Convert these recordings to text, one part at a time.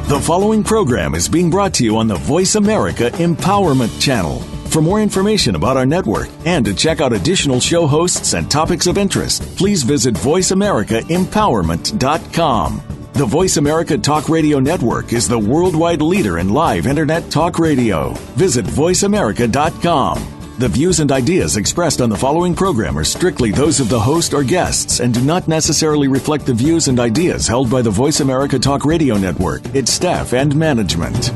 The following program is being brought to you on the Voice America Empowerment Channel. For more information about our network and to check out additional show hosts and topics of interest, please visit voiceamericaempowerment.com. The Voice America Talk Radio Network is the worldwide leader in live Internet talk radio. Visit voiceamerica.com. The views and ideas expressed on the following program are strictly those of the host or guests and do not necessarily reflect the views and ideas held by the Voice America Talk Radio Network, its staff, and management.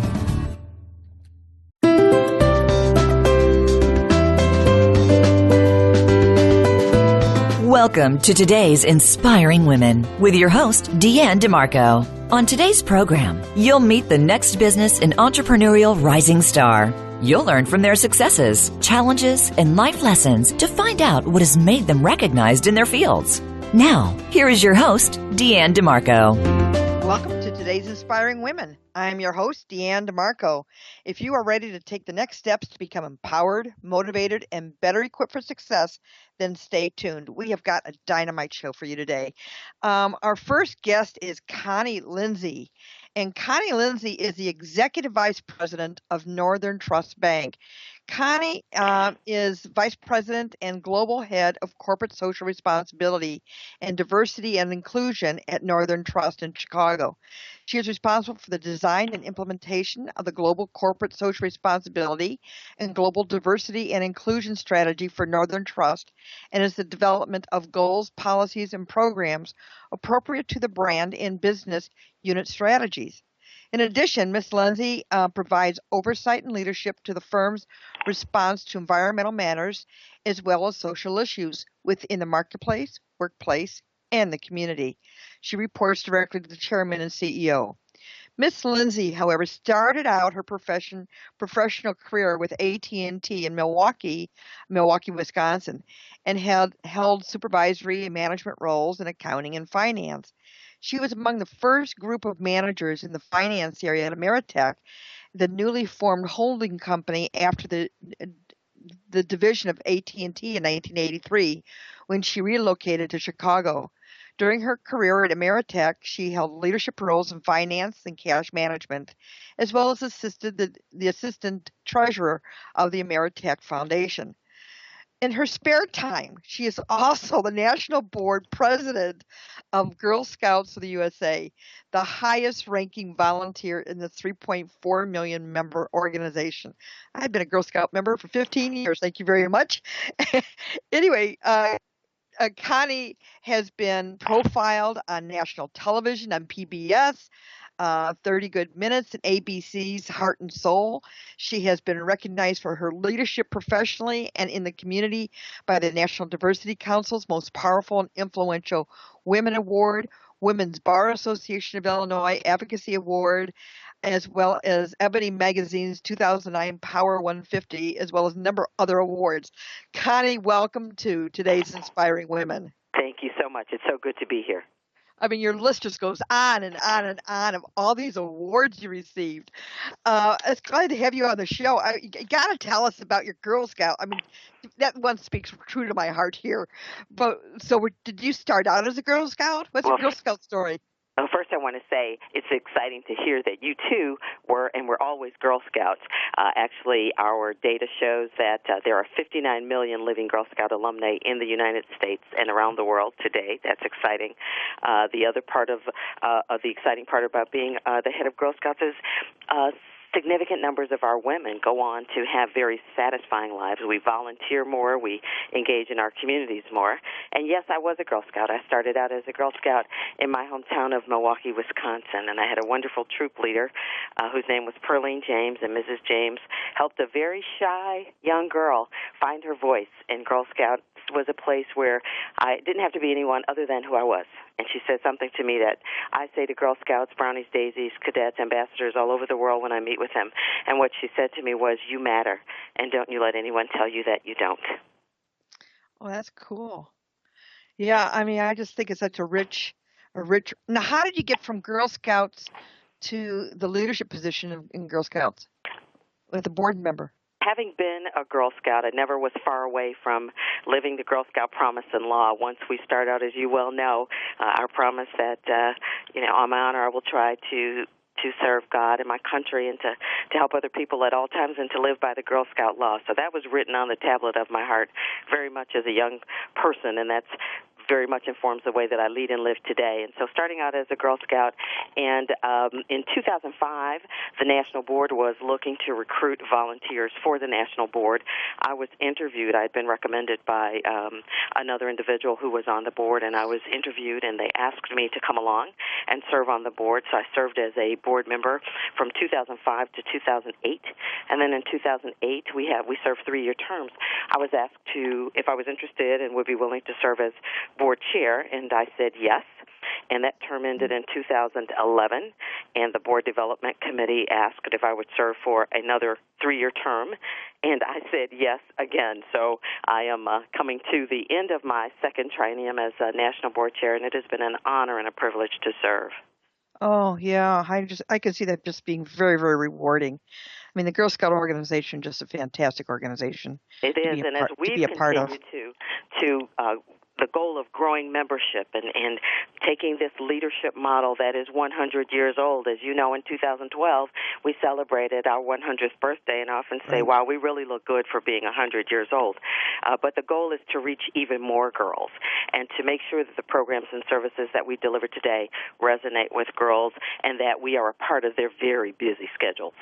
Welcome to today's Inspiring Women with your host, Deanne Demarco. On today's program, you'll meet the next business and entrepreneurial rising star. You'll learn from their successes, challenges, and life lessons to find out what has made them recognized in their fields. Now, here is your host, Deanne Demarco. Welcome to today's Inspiring Women. I'm your host, Deanne Demarco. If you are ready to take the next steps to become empowered, motivated, and better equipped for success, then stay tuned. We have got a dynamite show for you today. Our first guest is Connie Lindsay. And Connie Lindsay is the Executive Vice President of Northern Trust Bank. Connie is Vice President and Global Head of Corporate Social Responsibility and Diversity and Inclusion at Northern Trust in Chicago. She is responsible for the design and implementation of the Global Corporate Social Responsibility and Global Diversity and Inclusion Strategy for Northern Trust and is the development of goals, policies, and programs appropriate to the brand and business unit strategies. In addition, Ms. Lindsay provides oversight and leadership to the firm's response to environmental matters as well as social issues within the marketplace, workplace, and the community. She reports directly to the chairman and CEO. Ms. Lindsay, however, started out her professional career with AT&T in Milwaukee, Wisconsin, and held supervisory and management roles in accounting and finance. She was among the first group of managers in the finance area at Ameritech, the newly formed holding company after the division of AT&T in 1983, when she relocated to Chicago. During her career at Ameritech, she held leadership roles in finance and cash management, as well as assisted the assistant treasurer of the Ameritech Foundation. In her spare time, she is also the national board president of Girl Scouts of the USA, the highest-ranking volunteer in the 3.4 million member organization. I've been a Girl Scout member for 15 years. Thank you very much. Anyway, Connie has been profiled on national television, on PBS, 30 Good Minutes, and ABC's Heart and Soul. She has been recognized for her leadership professionally and in the community by the National Diversity Council's Most Powerful and Influential Women Award, Women's Bar Association of Illinois Advocacy Award, as well as Ebony Magazine's 2009 Power 150, as well as a number of other awards. Connie, welcome to today's Inspiring Women. Thank you so much. It's so good to be here. I mean, your list just goes on and on and on of all these awards you received. It's glad to have you on the show. You got to tell us about your Girl Scout. I mean, that one speaks true to my heart here. But so, did you start out as a Girl Scout? What's your Girl Scout story? Well, first, I want to say it's exciting to hear that you, too, were always Girl Scouts. Actually, our data shows that there are 59 million living Girl Scout alumni in the United States and around the world today. That's exciting. The other part of the exciting part about being the head of Girl Scouts is significant numbers of our women go on to have very satisfying lives. We volunteer more. We engage in our communities more. And yes, I was a Girl Scout. I started out as a Girl Scout in my hometown of Milwaukee, Wisconsin, and I had a wonderful troop leader whose name was Pearline James, and Mrs. James helped a very shy young girl find her voice, and Girl Scout was a place where I didn't have to be anyone other than who I was. And she said something to me that I say to Girl Scouts, Brownies, Daisies, cadets, ambassadors all over the world when I meet with them. And what she said to me was, you matter, and don't you let anyone tell you that you don't. Oh, that's cool. Yeah, I mean, I just think it's such a rich. Now, how did you get from Girl Scouts to the leadership position in Girl Scouts with a board member? Having been a Girl Scout, I never was far away from living the Girl Scout promise and law. Once we start out, as you well know, our promise that, on my honor, I will try to to serve God and my country and to help other people at all times and to live by the Girl Scout law. So that was written on the tablet of my heart very much as a young person, and that's very much informs the way that I lead and live today. And so starting out as a Girl Scout, and in 2005, the National Board was looking to recruit volunteers for the National Board. I was interviewed. I had been recommended by another individual who was on the board, and I was interviewed, and they asked me to come along and serve on the board. So I served as a board member from 2005 to 2008, and then in 2008 we served 3-year terms. I was asked if I was interested and would be willing to serve as board chair, and I said yes. And that term ended in 2011, and the Board Development Committee asked if I would serve for another 3-year term, and I said yes again. So I am coming to the end of my second triennium as a National Board Chair, and it has been an honor and a privilege to serve. Oh, yeah. I can see that just being very, very rewarding. I mean, the Girl Scout organization, just a fantastic organization. It is, and as we've continued to the goal of growing membership and taking this leadership model that is 100 years old. As you know, in 2012, we celebrated our 100th birthday, and I often say, wow, we really look good for being 100 years old. But the goal is to reach even more girls and to make sure that the programs and services that we deliver today resonate with girls and that we are a part of their very busy schedules.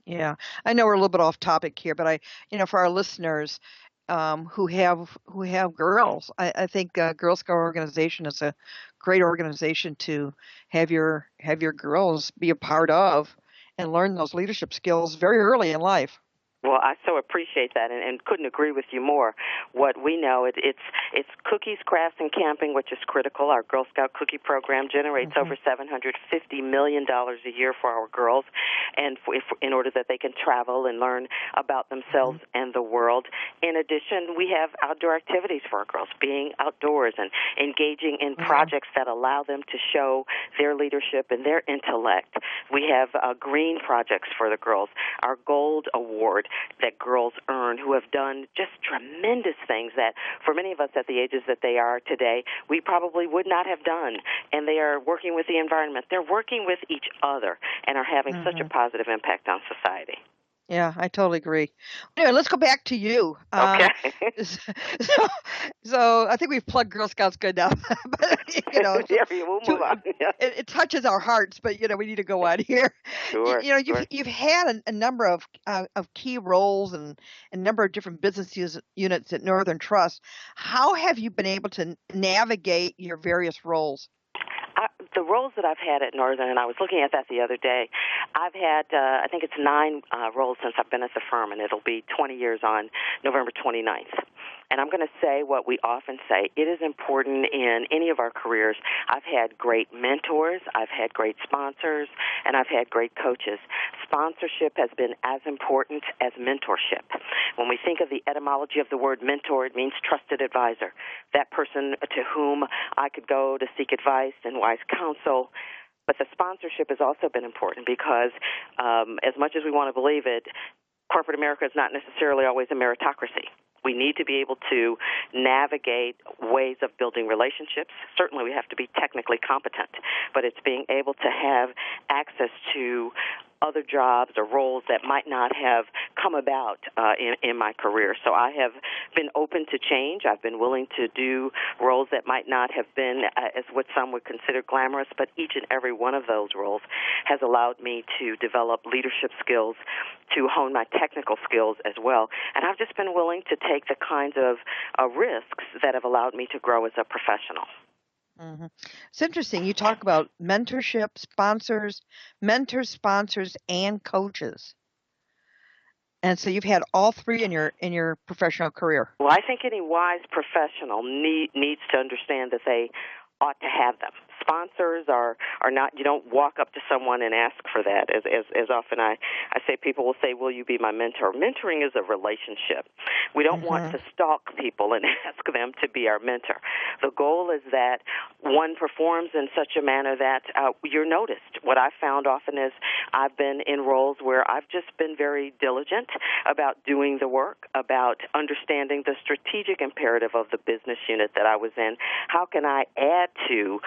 Yeah, I know we're a little bit off topic here, but for our listeners who have girls, I think Girl Scout organization is a great organization to have your girls be a part of and learn those leadership skills very early in life. Well, I so appreciate that and couldn't agree with you more. What we know, it's cookies, crafts, and camping, which is critical. Our Girl Scout cookie program generates over $750 million a year for our girls, and in order that they can travel and learn about themselves and the world. In addition, we have outdoor activities for our girls, being outdoors and engaging in projects that allow them to show their leadership and their intellect. We have green projects for the girls. Our Gold Award that girls earn who have done just tremendous things that for many of us at the ages that they are today, we probably would not have done. And they are working with the environment. They're working with each other and are having such a positive impact on society. Yeah, I totally agree. Anyway, let's go back to you. Okay. So I think we've plugged Girl Scouts good enough. But, we'll move on. It touches our hearts, but we need to go on here. Sure. You've had a number of key roles and a number of different business units at Northern Trust. How have you been able to navigate your various roles? The roles that I've had at Northern, and I was looking at that the other day, I've had, I think it's 9 roles since I've been at the firm, and it'll be 20 years on November 29th. And I'm going to say what we often say. It is important in any of our careers. I've had great mentors, I've had great sponsors, and I've had great coaches. Sponsorship has been as important as mentorship. When we think of the etymology of the word mentor, it means trusted advisor, that person to whom I could go to seek advice and wise counsel. But the sponsorship has also been important because as much as we want to believe it, corporate America is not necessarily always a meritocracy. We need to be able to navigate ways of building relationships. Certainly we have to be technically competent, but it's being able to have access to other jobs or roles that might not have come about in my career. So I have been open to change. I've been willing to do roles that might not have been as what some would consider glamorous, but each and every one of those roles has allowed me to develop leadership skills, to hone my technical skills as well. And I've just been willing to take the kinds of risks that have allowed me to grow as a professional. Mm-hmm. It's interesting. You talk about mentorship, mentors, sponsors, and coaches. And so you've had all 3 in your professional career. Well, I think any wise professional needs to understand that they ought to have them. Sponsors are not, you don't walk up to someone and ask for that. As often I say, people will say, will you be my mentor? Mentoring is a relationship. We don't want to stalk people and ask them to be our mentor. The goal is that one performs in such a manner that you're noticed. What I've found often is I've been in roles where I've just been very diligent about doing the work, about understanding the strategic imperative of the business unit that I was in. How can I add to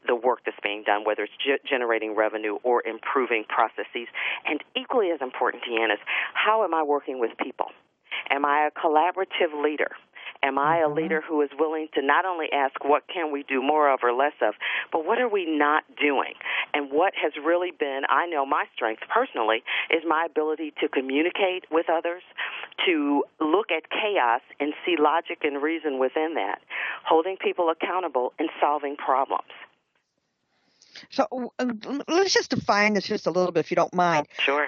the work that's being done, whether it's generating revenue or improving processes. And equally as important, Deanne, is how am I working with people? Am I a collaborative leader? Am I a leader who is willing to not only ask what can we do more of or less of, but what are we not doing? And what has really been, I know my strength personally, is my ability to communicate with others, to look at chaos and see logic and reason within that, holding people accountable and solving problems. So let's just define this just a little bit, if you don't mind. Sure.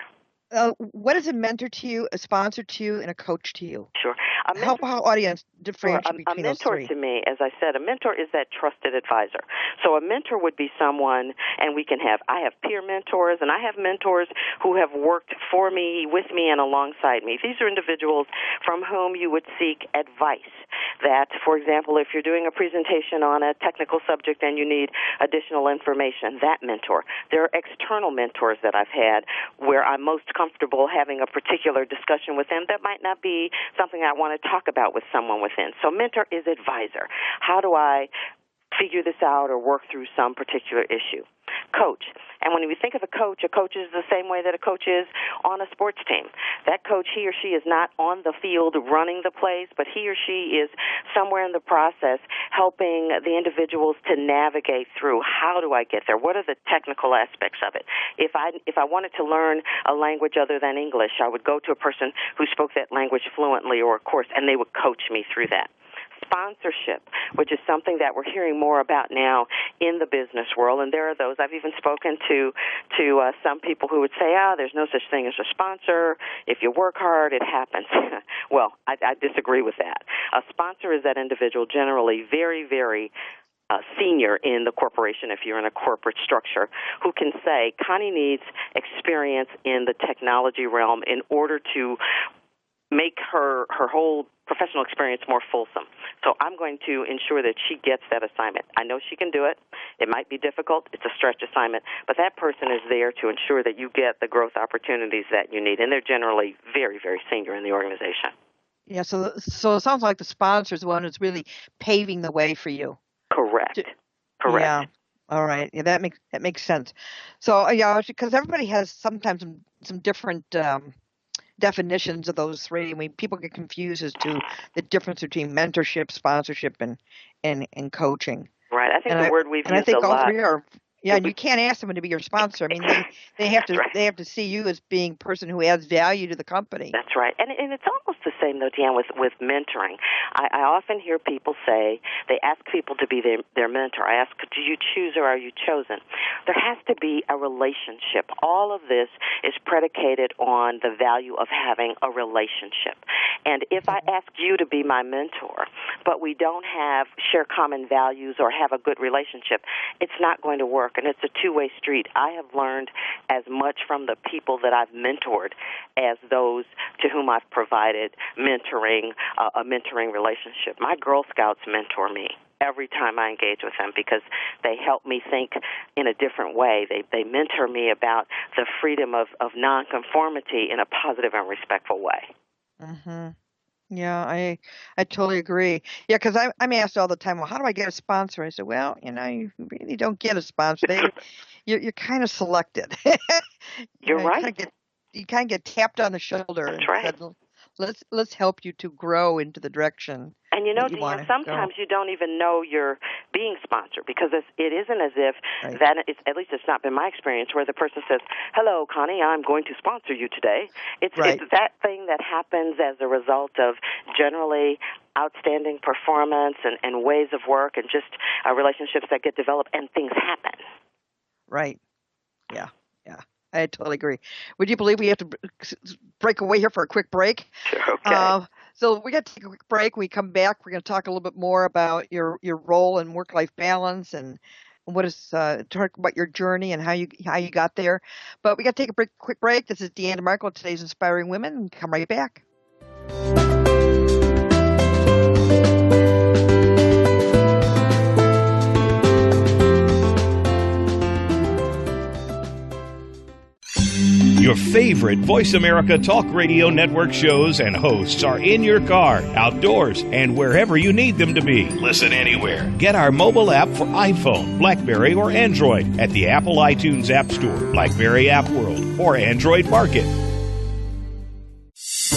What is a mentor to you, a sponsor to you, and a coach to you? Sure. Help our audience differentiate between those three. A mentor to me, as I said, a mentor is that trusted advisor. So a mentor would be someone, and I have peer mentors, and I have mentors who have worked for me, with me, and alongside me. These are individuals from whom you would seek advice. That, for example, if you're doing a presentation on a technical subject and you need additional information, that mentor. There are external mentors that I've had where I'm most comfortable having a particular discussion with them that might not be something I want to talk about with someone within. So mentor is advisor. How do I figure this out or work through some particular issue? Coach. And when we think of a coach is the same way that a coach is on a sports team. That coach, he or she is not on the field running the plays, but he or she is somewhere in the process helping the individuals to navigate through how do I get there? What are the technical aspects of it? If I wanted to learn a language other than English, I would go to a person who spoke that language fluently or a course, and they would coach me through that. Sponsorship, which is something that we're hearing more about now in the business world, and there are those. I've even spoken to some people who would say, there's no such thing as a sponsor. If you work hard, it happens. Well, I disagree with that. A sponsor is that individual generally very, very senior in the corporation, if you're in a corporate structure, who can say, Connie needs experience in the technology realm in order to make her whole professional experience more fulsome. So I'm going to ensure that she gets that assignment. I know she can do it. It might be difficult. It's a stretch assignment. But that person is there to ensure that you get the growth opportunities that you need. And they're generally very, very senior in the organization. Yeah, so it sounds like the sponsor is the one who's really paving the way for you. Correct. Correct. Yeah. All right. Yeah, that makes sense. So, yeah, because everybody has sometimes some different definitions of those three. I mean, people get confused as to the difference between mentorship, sponsorship, and coaching. Right. I think the word we've used a lot. And I think all three are. Yeah, and you can't ask someone to be your sponsor. I mean, they have to they have to see you as being a person who adds value to the company. That's right, and it's almost the same though, Deanne, with mentoring. I often hear people say they ask people to be their mentor. I ask, do you choose or are you chosen? There has to be a relationship. All of this is predicated on the value of having a relationship. And if I ask you to be my mentor, but we don't share common values or have a good relationship, it's not going to work. And it's a two-way street. I have learned as much from the people that I've mentored as those to whom I've provided mentoring, a mentoring relationship. My Girl Scouts mentor me every time I engage with them because they help me think in a different way. They mentor me about the freedom of nonconformity in a positive and respectful way. Mm-hmm. Yeah, I totally agree. Yeah, because I'm asked all the time, well, how do I get a sponsor? I said, well, you really don't get a sponsor. You're kind of selected. You're right. You kind of get tapped on the shoulder. That's right. Said, let's help you to grow into the direction. And Deanne, sometimes you don't even know you're being sponsored because it isn't as if that, at least it's not been my experience, where the person says, hello, Connie, I'm going to sponsor you today. It's that thing that happens as a result of generally outstanding performance and ways of work and just relationships that get developed and things happen. Right. Yeah. I totally agree. Would you believe we have to break away here for a quick break? Sure, okay. So we got to take a quick break. When we come back, we're going to talk a little bit more about your role in work-life balance and talk about your journey and how you got there. But we got to take a quick break. This is Deanne Demarco, today's Inspiring Women. Come right back. Your favorite Voice America Talk Radio Network shows and hosts are in your car, outdoors, and wherever you need them to be. Listen anywhere. Get our mobile app for iPhone, BlackBerry, or Android at the Apple iTunes App Store, BlackBerry App World, or Android Market.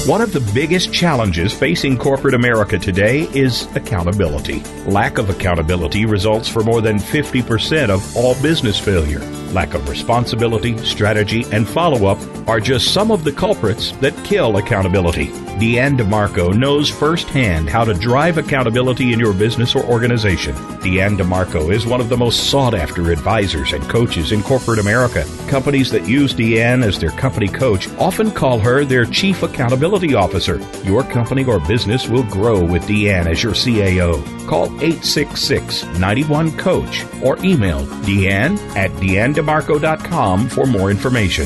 One of the biggest challenges facing corporate America today is accountability. Lack of accountability results for more than 50% of all business failure. Lack of responsibility, strategy, and follow-up are just some of the culprits that kill accountability. Deanne Demarco knows firsthand how to drive accountability in your business or organization. Deanne Demarco is one of the most sought-after advisors and coaches in corporate America. Companies that use Deanne as their company coach often call her their Chief Accountability Officer. Your company or business will grow with Deanne as your CAO. Call 866-91-COACH or email Deanne@DeanneDemarco.com for more information.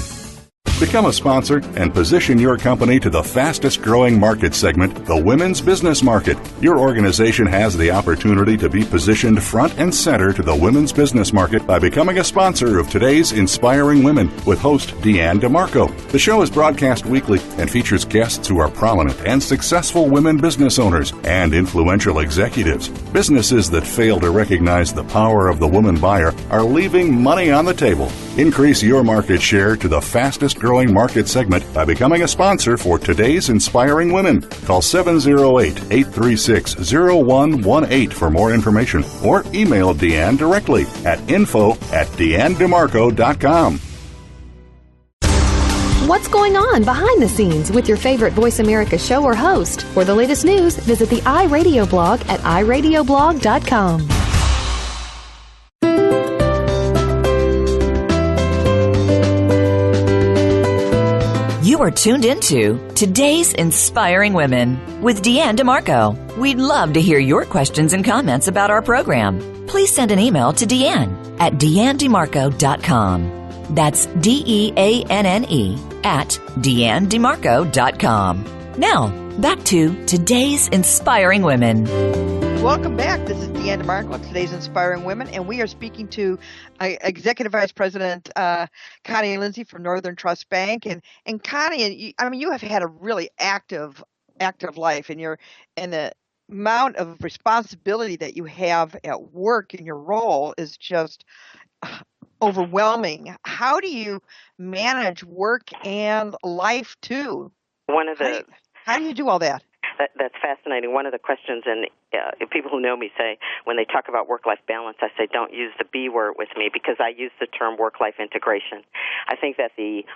Become a sponsor and position your company to the fastest growing market segment, the women's business market. Your organization has the opportunity to be positioned front and center to the women's business market by becoming a sponsor of today's Inspiring Women with host Deanne Demarco. The show is broadcast weekly and features guests who are prominent and successful women business owners and influential executives. Businesses that fail to recognize the power of the woman buyer are leaving money on the table. Increase your market share to the fastest growing market segment by becoming a sponsor for today's Inspiring Women. Call 708-836-0118 for more information or email Deanne directly at info@DeanneDemarco.com. What's going on behind the scenes with your favorite Voice America show or host? For the latest news, visit the iRadio blog at iradioblog.com. You are tuned into Today's Inspiring Women with Deanne Demarco. We'd love to hear your questions and comments about our program. Please send an email to Deanne at DeanneDemarco.com. That's DEANNE at DeanneDemarco.com. Now, back to Today's Inspiring Women. Welcome back. This is Deanne Demarco, today's Inspiring Women, and we are speaking to Executive Vice President Connie and Lindsay from Northern Trust Bank. And Connie, you have had a really active life, and the amount of responsibility that you have at work in your role is just overwhelming. How do you manage work and life too? How do you do all that? That's fascinating. One of the questions, and people who know me say when they talk about work-life balance, I say don't use the B word with me because I use the term work-life integration. I think that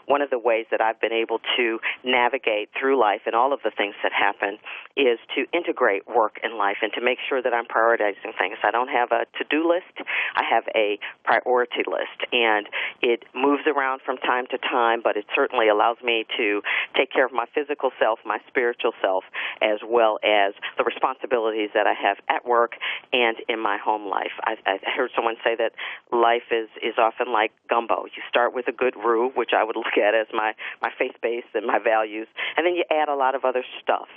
one of the ways that I've been able to navigate through life and all of the things that happen is to integrate work and life and to make sure that I'm prioritizing things. I don't have a to-do list. I have a priority list, and it moves around from time to time, but it certainly allows me to take care of my physical self, my spiritual self, as well as the responsibilities that I have at work and in my home life. I heard someone say that life is often like gumbo. You start with a good roux, which I would look at as my faith base and my values, and then you add a lot of other stuff,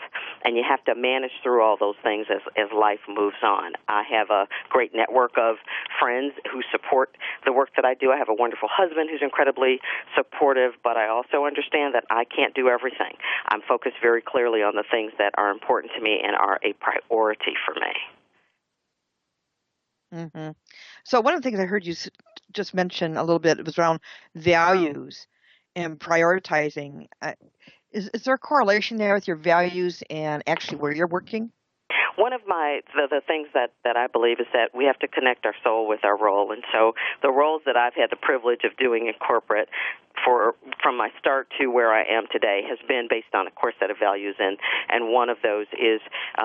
and you have to manage through all those things as life moves on. I have a great network of friends who support the work that I do. I have a wonderful husband who's incredibly supportive, but I also understand that I can't do everything. I'm focused very clearly on the things that are important to me and are a priority for me. Mm-hmm. So one of the things I heard you just mention a little bit was around values and prioritizing. Is there a correlation there with your values and actually where you're working? One of the things that I believe is that we have to connect our soul with our role. And so the roles that I've had the privilege of doing in corporate from my start to where I am today has been based on a core set of values, and one of those is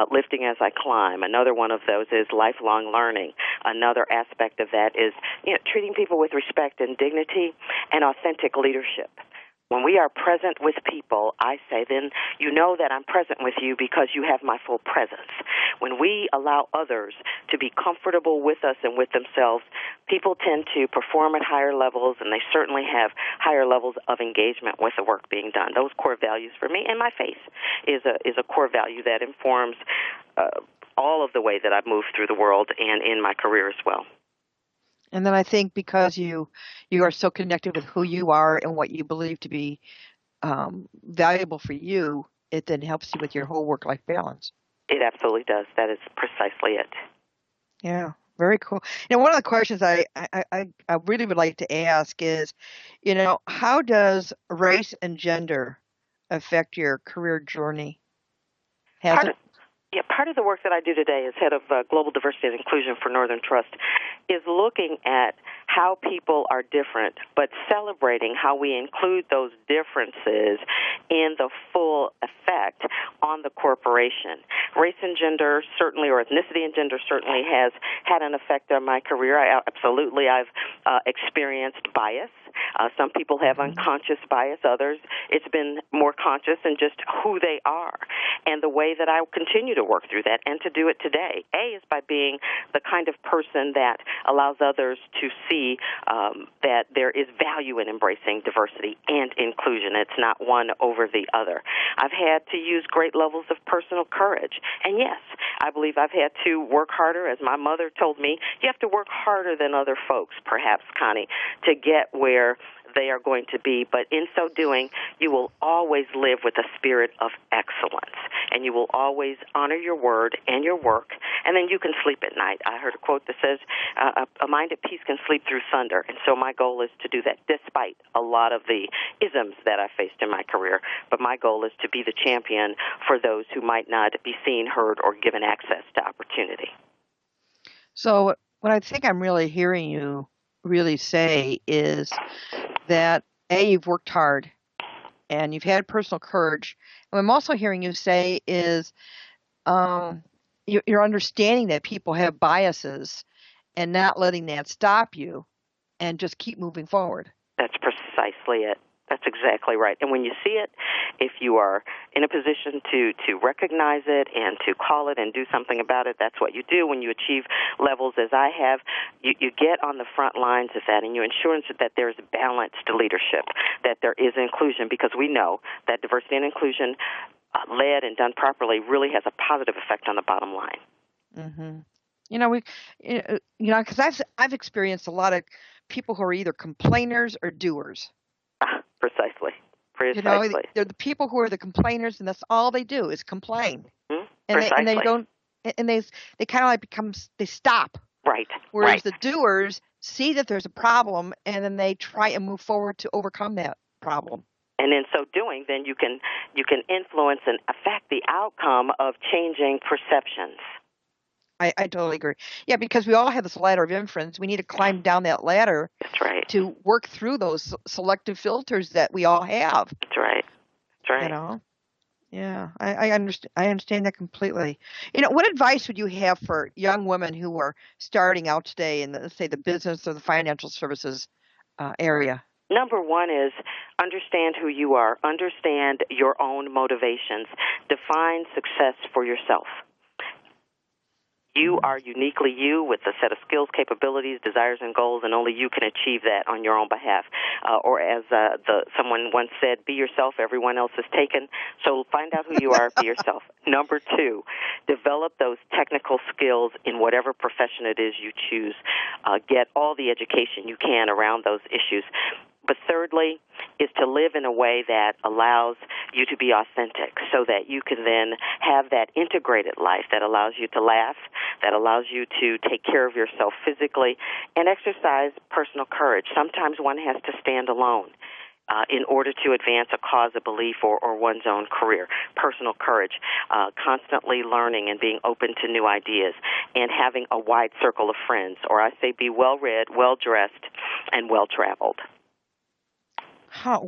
lifting as I climb. Another one of those is lifelong learning. Another aspect of that is treating people with respect and dignity and authentic leadership. When we are present with people, I say, then you know that I'm present with you because you have my full presence. When we allow others to be comfortable with us and with themselves, people tend to perform at higher levels, and they certainly have higher levels of engagement with the work being done. Those core values for me, and my faith is a core value that informs all of the way that I've moved through the world and in my career as well. And then I think because you are so connected with who you are and what you believe to be valuable for you, it then helps you with your whole work-life balance. It absolutely does. That is precisely it. Yeah, very cool. One of the questions I really would like to ask is, how does race and gender affect your career journey? Has it? Yeah, part of the work that I do today as head of Global Diversity and Inclusion for Northern Trust is looking at how people are different, but celebrating how we include those differences in the full effect on the corporation. Race and gender certainly, or ethnicity and gender certainly has had an effect on my career. I've experienced bias. Some people have unconscious bias. Others, it's been more conscious in just who they are. And the way that I continue to work through that and to do it today, is by being the kind of person that allows others to see that there is value in embracing diversity and inclusion. It's not one over the other. I've had to use great levels of personal courage. And yes, I believe I've had to work harder. As my mother told me, you have to work harder than other folks, perhaps, Connie, to get where they are going to be, but in so doing, you will always live with a spirit of excellence, and you will always honor your word and your work, and then you can sleep at night. I heard a quote that says, a mind at peace can sleep through thunder, and so my goal is to do that despite a lot of the isms that I faced in my career, but my goal is to be the champion for those who might not be seen, heard, or given access to opportunity. So what I think I'm really hearing you really say is that, you've worked hard and you've had personal courage. And what I'm also hearing you say is you're understanding that people have biases and not letting that stop you and just keep moving forward. That's precisely it. That's exactly right. And when you see it, if you are in a position to recognize it and to call it and do something about it, that's what you do. When you achieve levels as I have, you get on the front lines of that and you ensure that there is balanced leadership, that there is inclusion, because we know that diversity and inclusion led and done properly really has a positive effect on the bottom line. Mm-hmm. Because I've experienced a lot of people who are either complainers or doers. Precisely. They're the people who are the complainers, and that's all they do is complain. Mm-hmm. And they don't, and they kind of like they stop. Right. Whereas the doers see that there's a problem, and then they try and move forward to overcome that problem. And in so doing, then you can influence and affect the outcome of changing perceptions. I totally agree. Yeah, because we all have this ladder of influence. We need to climb down that ladder. That's right. To work through those selective filters that we all have. That's right. Yeah, I understand that completely. What advice would you have for young women who are starting out today in, let's say, the business or the financial services area? Number one is understand who you are. Understand your own motivations. Define success for yourself. You are uniquely you with a set of skills, capabilities, desires, and goals, and only you can achieve that on your own behalf. Or as someone once said, be yourself, everyone else is taken. So find out who you are, be yourself. Number two, develop those technical skills in whatever profession it is you choose. Get all the education you can around those issues. But thirdly is to live in a way that allows you to be authentic so that you can then have that integrated life that allows you to laugh, that allows you to take care of yourself physically, and exercise personal courage. Sometimes one has to stand alone in order to advance a cause, a belief, or one's own career. Personal courage, constantly learning and being open to new ideas, and having a wide circle of friends, or I say be well-read, well-dressed, and well-traveled.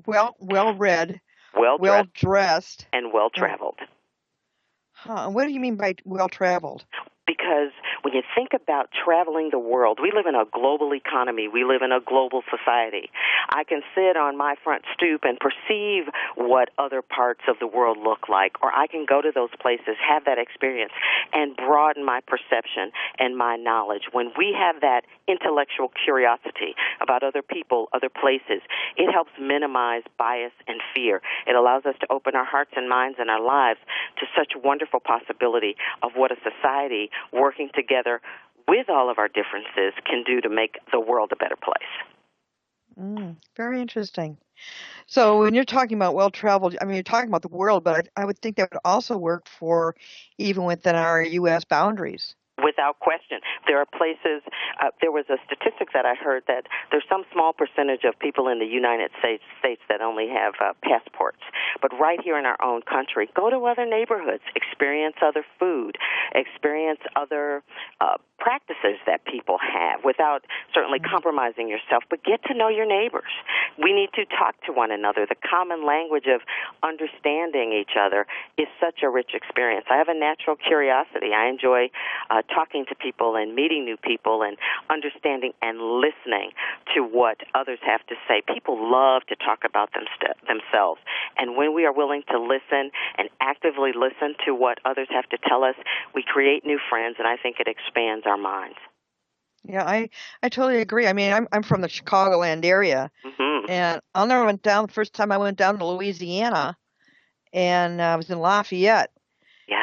Well-read, well-dressed, and well-traveled. What do you mean by well-traveled? Because when you think about traveling the world, we live in a global economy. We live in a global society. I can sit on my front stoop and perceive what other parts of the world look like, or I can go to those places, have that experience, and broaden my perception and my knowledge. When we have that intellectual curiosity about other people, other places, it helps minimize bias and fear. It allows us to open our hearts and minds and our lives to such wonderful possibility of what a society working together with all of our differences, can do to make the world a better place. Very interesting. So when you're talking about well-traveled, I mean, you're talking about the world, but I would think that would also work for even within our U.S. boundaries. Without question. There are places, there was a statistic that I heard that there's some small percentage of people in the United States that only have passports. But right here in our own country, go to other neighborhoods, experience other food, experience other practices that people have without certainly compromising yourself, but get to know your neighbors. We need to talk to one another. The common language of understanding each other is such a rich experience. I have a natural curiosity. I enjoy talking to people and meeting new people and understanding and listening to what others have to say. People love to talk about themselves. And when we are willing to listen and actively listen to what others have to tell us, we create new friends, and I think it expands our minds. Yeah, I totally agree. I mean, I'm from the Chicagoland area, and I'll never went down. The first time I went down to Louisiana, and I was in Lafayette,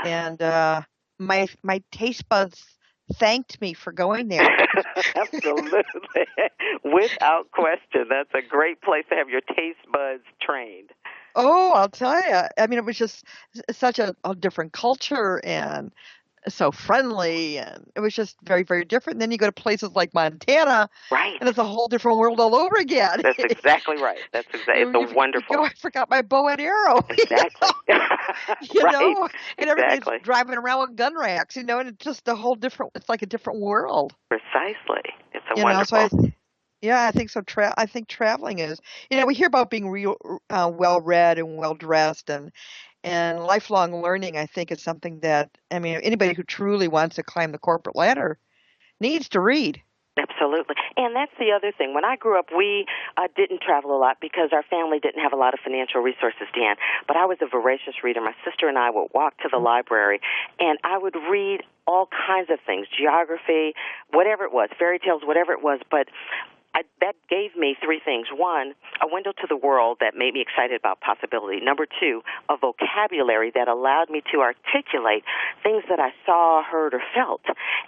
and my taste buds thanked me for going there. Absolutely, without question, that's a great place to have your taste buds trained. Oh, I'll tell you. I mean, it was just such a different culture and so friendly, and it was just very, very different. And then you go to places like Montana, right, and it's a whole different world all over again. That's exactly right. That's exactly. It's wonderful. I forgot my bow and arrow. Exactly. You right. know, and everybody's exactly. driving around with gun racks. You know, and it's just a whole different. It's like a different world. Precisely. It's a you wonderful. Know, so I think so. I think traveling is. You know, we hear about being well read and well dressed and lifelong learning, I think, is something that, I mean, anybody who truly wants to climb the corporate ladder needs to read. Absolutely. And that's the other thing. When I grew up, we didn't travel a lot because our family didn't have a lot of financial resources, Deanne. But I was a voracious reader. My sister and I would walk to the library, and I would read all kinds of things, geography, whatever it was, fairy tales, whatever it was. But that gave me three things. One, a window to the world that made me excited about possibility. Number two, a vocabulary that allowed me to articulate things that I saw, heard, or felt.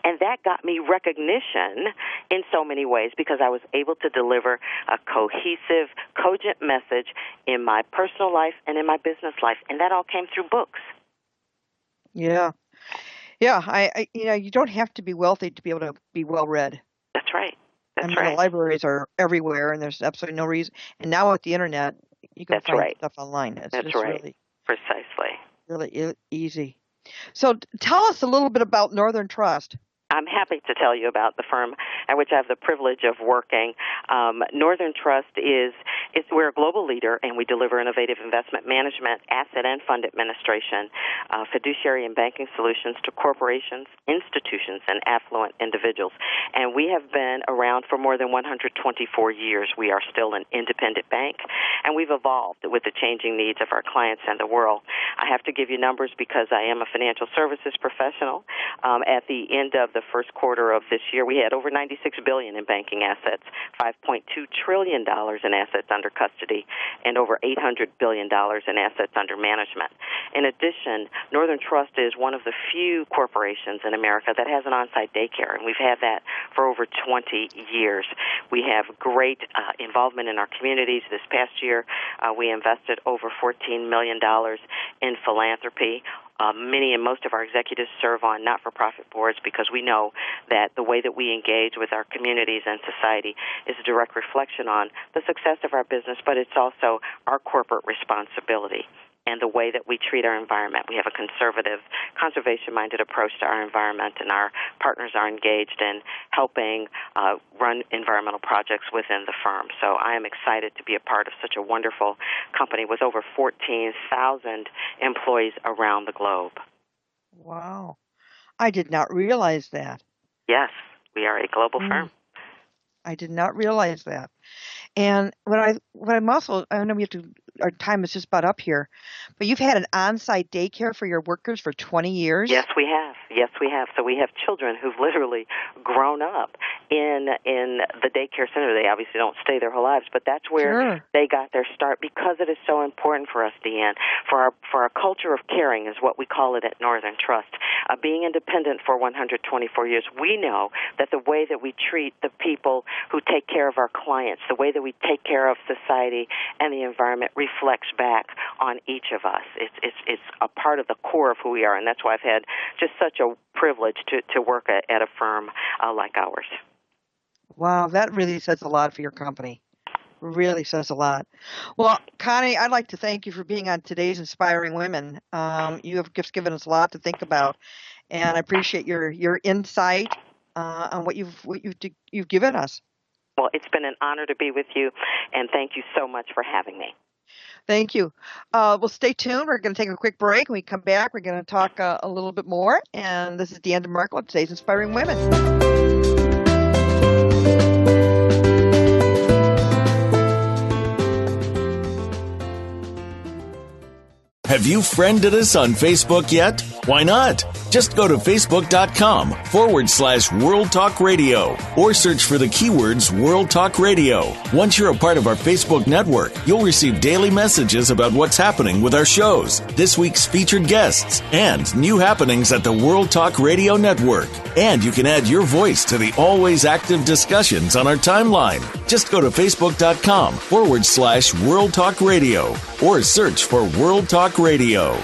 And that got me recognition in so many ways because I was able to deliver a cohesive, cogent message in my personal life and in my business life. And that all came through books. Yeah. Yeah. I you don't have to be wealthy to be able to be well read. That's right. That's right. The libraries are everywhere, and there's absolutely no reason. And now with the internet, you can find stuff online. It's That's just right. Really, precisely. Really easy. So tell us a little bit about Northern Trust. I'm happy to tell you about the firm at which I have the privilege of working. Northern Trust we're a global leader, and we deliver innovative investment management, asset and fund administration, fiduciary and banking solutions to corporations, institutions, and affluent individuals. And we have been around for more than 124 years. We are still an independent bank, and we've evolved with the changing needs of our clients and the world. I have to give you numbers because I am a financial services professional. At the end of the first quarter of this year, we had over $96 billion in banking assets, $5.2 trillion in assets under custody, and over $800 billion in assets under management. In addition, Northern Trust is one of the few corporations in America that has an on-site daycare, and we've had that for over 20 years. We have great involvement in our communities. This past year, we invested over $14 million in philanthropy. Many and most of our executives serve on not-for-profit boards because we know that the way that we engage with our communities and society is a direct reflection on the success of our business, but it's also our corporate responsibility and the way that we treat our environment. We have a conservative, conservation-minded approach to our environment, and our partners are engaged in helping run environmental projects within the firm. So I am excited to be a part of such a wonderful company with over 14,000 employees around the globe. Wow. I did not realize that. Yes, we are a global firm. I did not realize that. And what I'm also, I know we have to our time is just about up here, but you've had an on-site daycare for your workers for 20 years? Yes, we have. Yes, we have. So we have children who've literally grown up in the daycare center. They obviously don't stay their whole lives, but that's where they got their start because it is so important for us, Deanne. For our culture of caring is what we call it at Northern Trust. Being independent for 124 years, we know that the way that we treat the people who take care of our clients, the way that we take care of society and the environment reflects back on each of us. It's a part of the core of who we are, and that's why I've had just such a privilege to work at a firm like ours. Wow, that really says a lot for your company. Really says a lot. Well, Connie, I'd like to thank you for being on today's Inspiring Women. You have just given us a lot to think about, and I appreciate your insight on what you've given us. Well, it's been an honor to be with you, and thank you so much for having me. Thank you. Well, stay tuned. We're going to take a quick break. When we come back, we're going to talk a little bit more. And this is Deanne Demarco, today's Inspiring Women. Have you friended us on Facebook yet? Why not? Just go to facebook.com/World Talk Radio or search for the keywords World Talk Radio. Once you're a part of our Facebook network, you'll receive daily messages about what's happening with our shows, this week's featured guests, and new happenings at the World Talk Radio Network. And you can add your voice to the always active discussions on our timeline. Just go to facebook.com/World Talk Radio or search for World Talk Radio.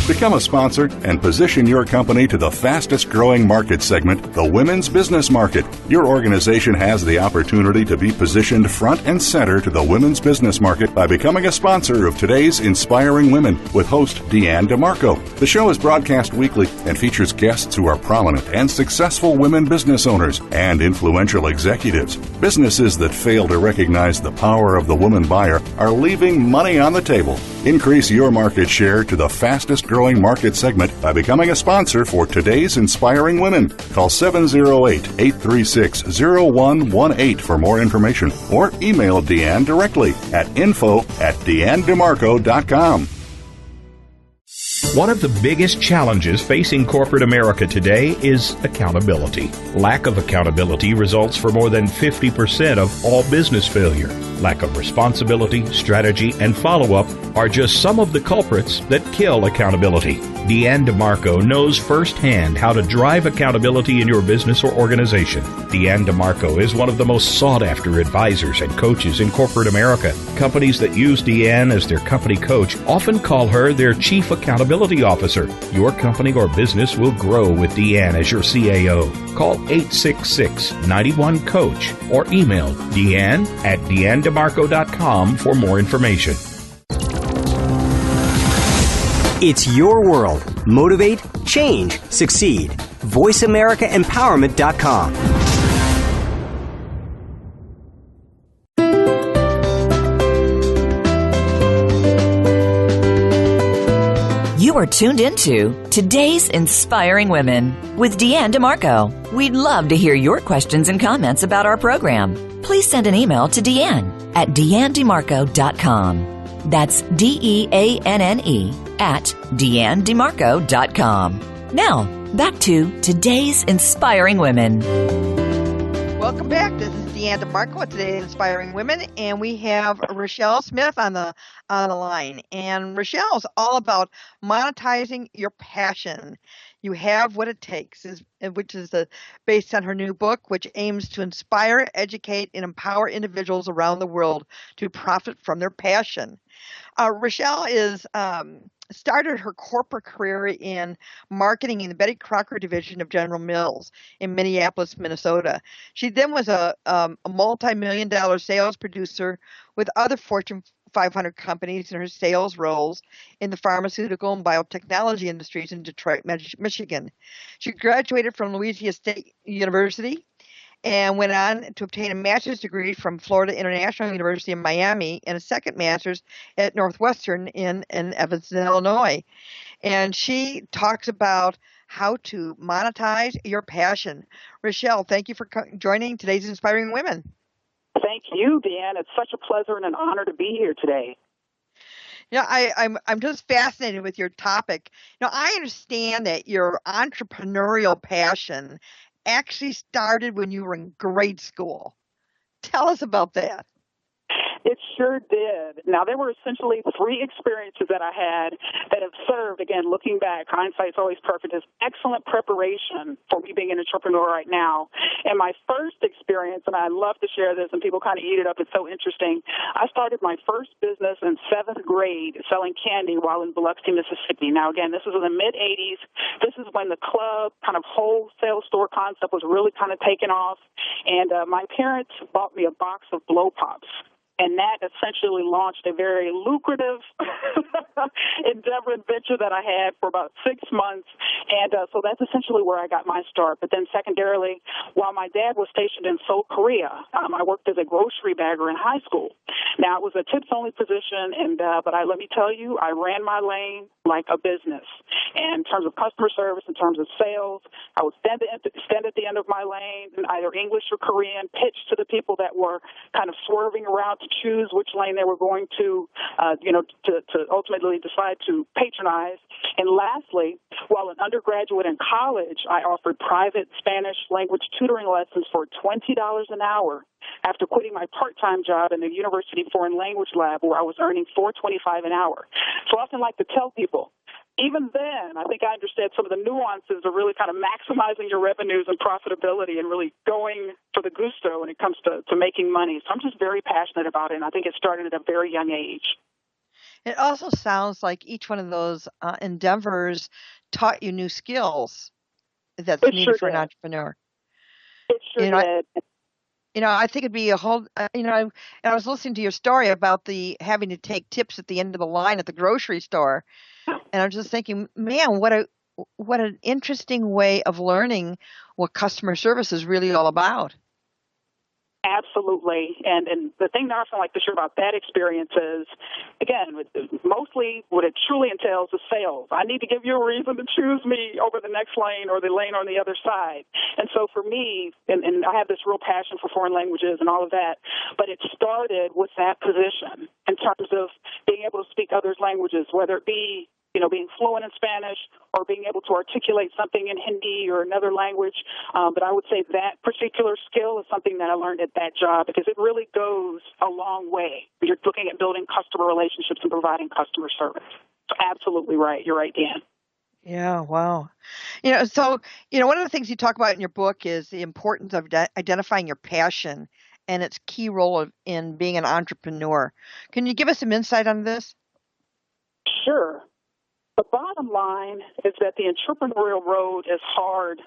Become a sponsor and position your company to the fastest growing market segment, the women's business market. Your organization has the opportunity to be positioned front and center to the women's business market by becoming a sponsor of today's Inspiring Women with host Deanne Demarco. The show is broadcast weekly and features guests who are prominent and successful women business owners and influential executives. Businesses that fail to recognize the power of the woman buyer are leaving money on the table. Increase your market share to the fastest growing market segment by becoming a sponsor for today's Inspiring Women. Call 708-836-0118 for more information or email Deanne directly at info@deannedemarco.com. One of the biggest challenges facing corporate America today is accountability. Lack of accountability results for more than 50% of all business failure. Lack of responsibility, strategy, and follow-up are just some of the culprits that kill accountability. Deanne Demarco knows firsthand how to drive accountability in your business or organization. Deanne Demarco is one of the most sought-after advisors and coaches in corporate America. Companies that use Deanne as their company coach often call her their Chief Accountability Officer. Your company or business will grow with Deanne as your CAO. Call 866-91-COACH or email Deanne@DeanneDemarco.com for more information. It's your world. Motivate, change, succeed. VoiceAmericaEmpowerment.com. You are tuned into Today's Inspiring Women with Deanne Demarco. We'd love to hear your questions and comments about our program. Please send an email to Deanne@DeanneDemarco.com. That's DeAnne@DeanneDemarco.com. Now, back to Today's Inspiring Women. Welcome back. This is Deanne Demarco with Today's Inspiring Women, and we have Rachelle Smith on the line. And Rachelle is all about monetizing your passion. You have what it takes, which is based on her new book, which aims to inspire, educate, and empower individuals around the world to profit from their passion. Rachelle is started her corporate career in marketing in the Betty Crocker division of General Mills in Minneapolis, Minnesota. She then was a multi-million-dollar sales producer with other Fortune 500 companies in her sales roles in the pharmaceutical and biotechnology industries in Detroit, Michigan. She graduated from Louisiana State University and went on to obtain a master's degree from Florida International University in Miami and a second master's at Northwestern in Evanston, Illinois. And she talks about how to monetize your passion. Rachelle, thank you for joining Today's Inspiring Women. Thank you, Deanne. It's such a pleasure and an honor to be here today. Yeah, I'm just fascinated with your topic. I understand that your entrepreneurial passion actually started when you were in grade school. Tell us about that. It sure did. Now, there were essentially 3 experiences that I had that have served, again, looking back, hindsight's always perfect, as excellent preparation for me being an entrepreneur right now. And my first experience, and I love to share this, and people kind of eat it up, it's so interesting. I started my first business in 7th grade selling candy while in Biloxi, Mississippi. Now, again, this was in the mid-'80s. This is when the club kind of wholesale store concept was really kind of taking off. And my parents bought me a box of blow pops. And that essentially launched a very lucrative endeavor and venture that I had for about 6 months. And so that's essentially where I got my start. But then secondarily, while my dad was stationed in Seoul, Korea, I worked as a grocery bagger in high school. Now, it was a tips-only position, but let me tell you, I ran my lane like a business. And in terms of customer service, in terms of sales, I would stand at the end of my lane in either English or Korean, pitch to the people that were kind of swerving around to choose which lane they were going to ultimately decide to patronize. And lastly, while an undergraduate in college, I offered private Spanish language tutoring lessons for $20 an hour after quitting my part-time job in the University Foreign Language Lab, where I was earning $4.25 an hour. So I often like to tell people, even then, I think I understand some of the nuances of really kind of maximizing your revenues and profitability and really going for the gusto when it comes to making money. So I'm just very passionate about it, and I think it started at a very young age. It also sounds like each one of those endeavors taught you new skills that's needed for an entrepreneur. It sure did. I think it'd be a whole, I was listening to your story about having to take tips at the end of the line at the grocery store. And I'm just thinking, man, what an interesting way of learning what customer service is really all about. Absolutely. And the thing that I often like to share about that experience is, again, mostly what it truly entails is sales. I need to give you a reason to choose me over the next lane or the lane on the other side. And so for me, and I have this real passion for foreign languages and all of that, but it started with that position in terms of being able to speak others' languages, whether it be being fluent in Spanish or being able to articulate something in Hindi or another language. But I would say that particular skill is something that I learned at that job because it really goes a long way. You're looking at building customer relationships and providing customer service. So absolutely right. You're right, Dan. Yeah, wow. So one of the things you talk about in your book is the importance of identifying your passion and its key role in being an entrepreneur. Can you give us some insight on this? Sure. The bottom line is that the entrepreneurial road is hard,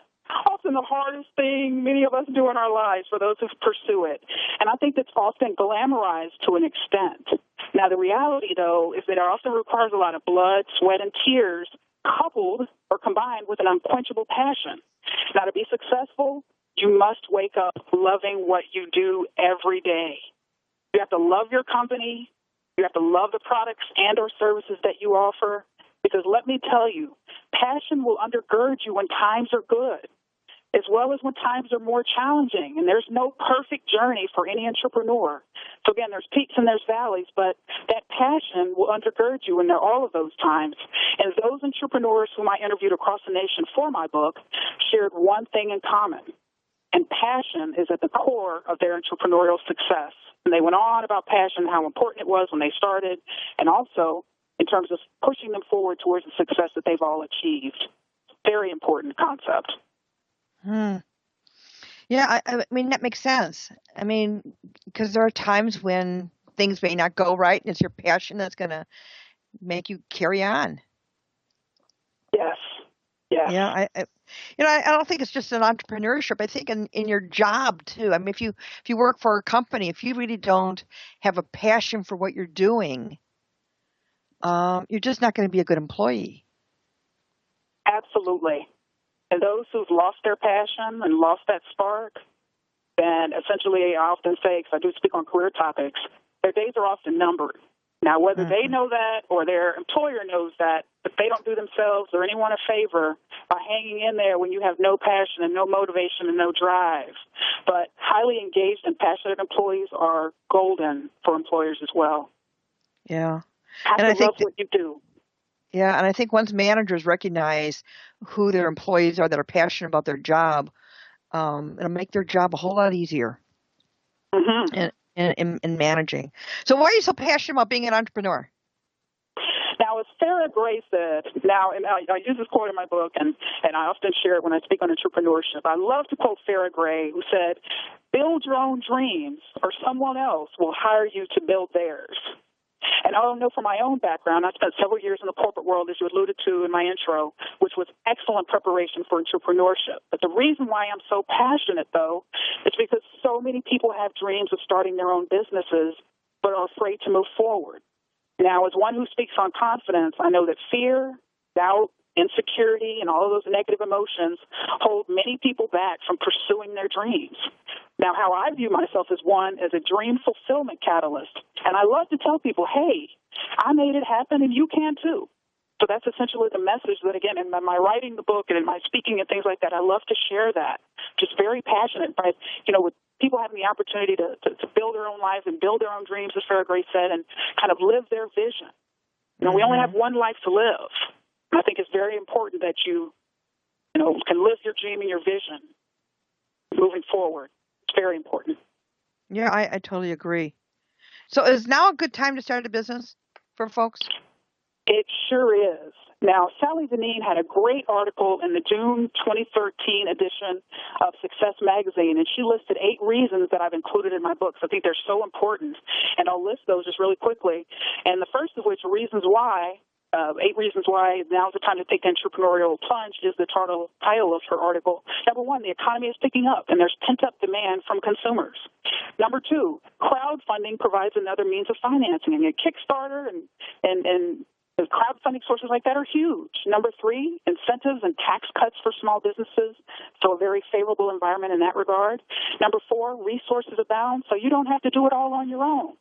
often the hardest thing many of us do in our lives for those who pursue it. And I think that's often glamorized to an extent. Now, the reality, though, is that it often requires a lot of blood, sweat, and tears coupled or combined with an unquenchable passion. Now, to be successful, you must wake up loving what you do every day. You have to love your company. You have to love the products and or services that you offer. Because let me tell you, passion will undergird you when times are good, as well as when times are more challenging. And there's no perfect journey for any entrepreneur. So again, there's peaks and there's valleys, but that passion will undergird you in all of those times. And those entrepreneurs whom I interviewed across the nation for my book shared one thing in common. And passion is at the core of their entrepreneurial success. And they went on about passion, how important it was when they started, and also in terms of pushing them forward towards the success that they've all achieved. Very important concept. Yeah, I mean, that makes sense. I mean, because there are times when things may not go right, and it's your passion that's going to make you carry on. Yes. Yeah, I don't think it's just in entrepreneurship. I think in your job too. I mean, if you work for a company, if you really don't have a passion for what you're doing, you're just not going to be a good employee. Absolutely. And those who've lost their passion and lost that spark, then essentially I often say, because I do speak on career topics, their days are often numbered. Now, whether they know that or their employer knows that, if they don't do themselves or anyone a favor by hanging in there when you have no passion and no motivation and no drive. But highly engaged and passionate employees are golden for employers as well. Yeah. Have And to I think love what you do. Yeah, and I think once managers recognize who their employees are that are passionate about their job, it'll make their job a whole lot easier in managing. So why are you so passionate about being an entrepreneur? Now, as Sarah Gray said, and I use this quote in my book, and I often share it when I speak on entrepreneurship. I love to quote Sarah Gray, who said, "Build your own dreams, or someone else will hire you to build theirs." And I know from my own background, I spent several years in the corporate world, as you alluded to in my intro, which was excellent preparation for entrepreneurship. But the reason why I'm so passionate, though, is because so many people have dreams of starting their own businesses, but are afraid to move forward. Now, as one who speaks on confidence, I know that fear, doubt, insecurity, and all of those negative emotions hold many people back from pursuing their dreams. Now, how I view myself as a dream fulfillment catalyst. And I love to tell people, hey, I made it happen and you can too. So that's essentially the message that, again, in my writing the book and in my speaking and things like that, I love to share that. Just very passionate. But, with people having the opportunity to build their own lives and build their own dreams, as Sarah Gray said, and kind of live their vision. We only have one life to live. I think it's very important that you can live your dream and your vision moving forward. It's very important. Yeah, I totally agree. So is now a good time to start a business for folks? It sure is. Now, Sally Deanne had a great article in the June 2013 edition of Success Magazine, and she listed 8 reasons that I've included in my books. I think they're so important, and I'll list those just really quickly. And the first of which, 8 reasons why now is the time to take the entrepreneurial plunge, is the title of her article. Number 1, the economy is picking up, and there's pent-up demand from consumers. Number 2, crowdfunding provides another means of financing. And Kickstarter and the crowdfunding sources like that are huge. Number 3, incentives and tax cuts for small businesses, so a very favorable environment in that regard. Number 4, resources abound, so you don't have to do it all on your own.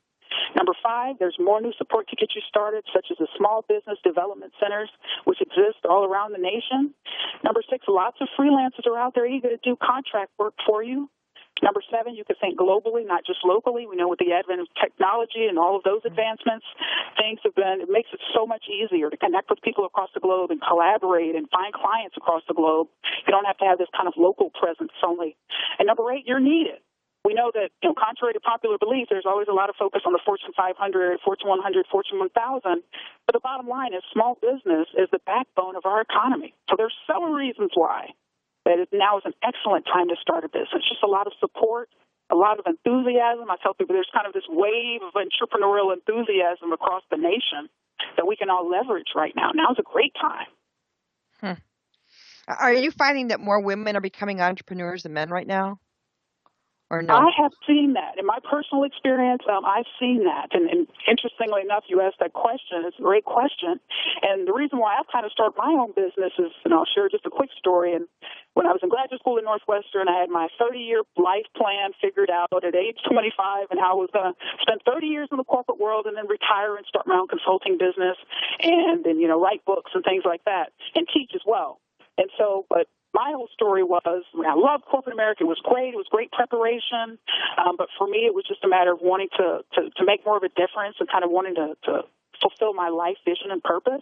Number 5, there's more new support to get you started, such as the small business development centers, which exist all around the nation. Number 6, lots of freelancers are out there eager to do contract work for you. Number 7, you can think globally, not just locally. We know with the advent of technology and all of those advancements, it makes it so much easier to connect with people across the globe and collaborate and find clients across the globe. You don't have to have this kind of local presence only. And number 8, you're needed. We know that, contrary to popular belief, there's always a lot of focus on the Fortune 500, Fortune 100, Fortune 1000. But the bottom line is small business is the backbone of our economy. So there's several reasons why that now is an excellent time to start a business. Just a lot of support, a lot of enthusiasm. I tell people there's kind of this wave of entrepreneurial enthusiasm across the nation that we can all leverage right now. Now's a great time. Are you finding that more women are becoming entrepreneurs than men right now? Or no? I have seen that. In my personal experience, I've seen that. And interestingly enough, you asked that question. It's a great question. And the reason why I've kind of started my own business is, and I'll share just a quick story. And when I was in graduate school at Northwestern, I had my 30-year life plan figured out at age 25 and how I was going to spend 30 years in the corporate world and then retire and start my own consulting business and then, write books and things like that and teach as well. And so, but my whole story was, I loved corporate America. It was great. It was great preparation. But for me, it was just a matter of wanting to make more of a difference and kind of wanting to fulfill my life vision and purpose.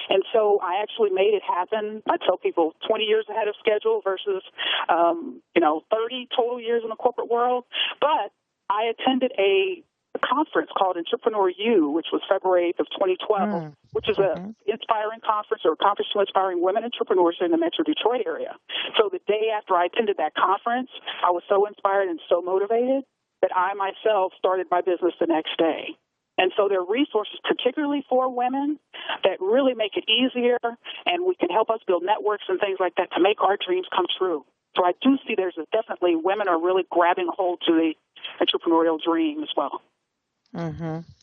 And so I actually made it happen. I tell people 20 years ahead of schedule versus, 30 total years in the corporate world. But I attended a conference called Entrepreneur U, which was February 8th of 2012, which is an inspiring conference or a conference to inspiring women entrepreneurs in the Metro Detroit area. So the day after I attended that conference, I was so inspired and so motivated that I myself started my business the next day. And so there are resources, particularly for women, that really make it easier, and we can help us build networks and things like that to make our dreams come true. So I do see definitely women are really grabbing hold to the entrepreneurial dream as well.